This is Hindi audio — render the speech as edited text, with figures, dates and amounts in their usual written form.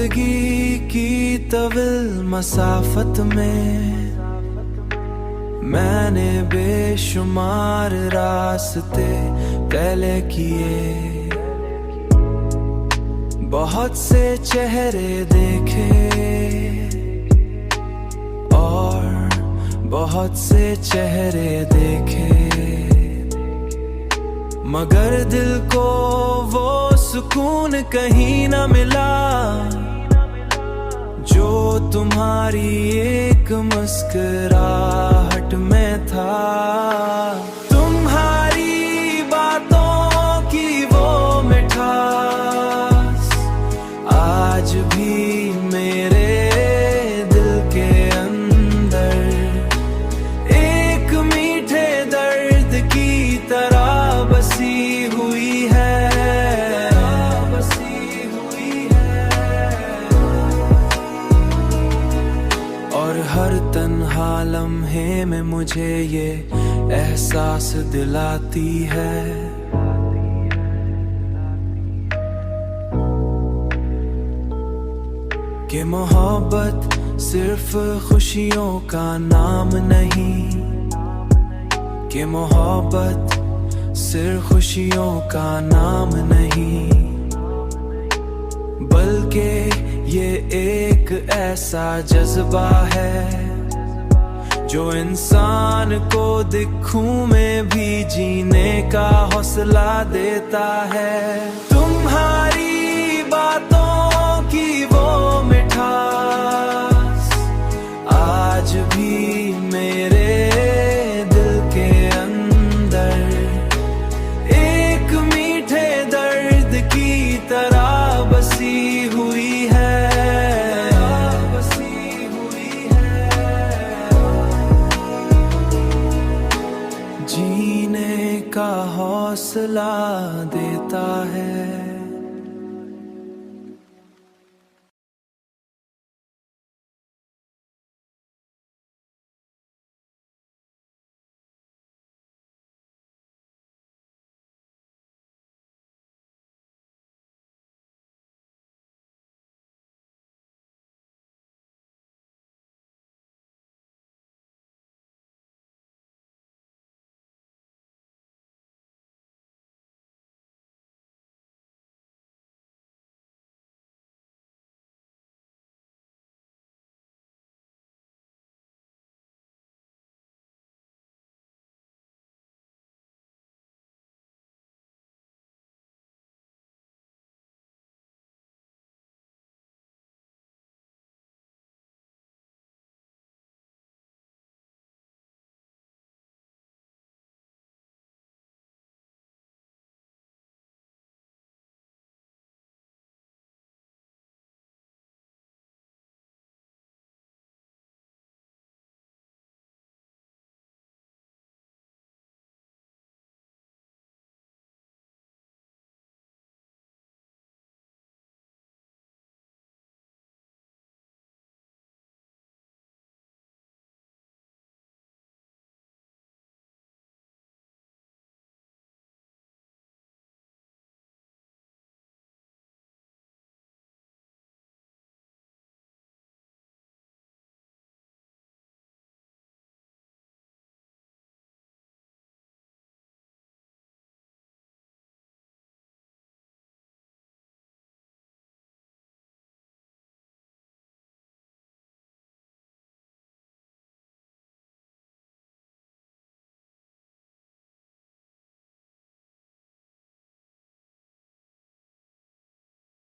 जिंदगी की तविल मसाफत में मैंने बेशुमार रास्ते तय किए, बहुत से चेहरे देखे और बहुत से चेहरे देखे, मगर दिल को वो सुकून कहीं न मिला जो तुम्हारी एक मुस्कुराहट में था। तुम्हारी बातों की वो मिठास आज भी मेरे दिल के अंदर एक मीठे दर्द की तरह बसी हुई है। और हर तन्हा लम्हे में मुझे ये एहसास दिलाती है कि मोहब्बत सिर्फ खुशियों का नाम नहीं, कि मोहब्बत सिर्फ खुशियों का नाम नहीं, बल्कि ये एक ऐसा जज्बा है जो इंसान को दिक्खों में भी जीने का हौसला देता है। तुम्हारी बातों की वो मिठास आज भी मेरे दिल के अंदर एक मीठे दर्द की तरह बसी हुई है। जीने का हौसला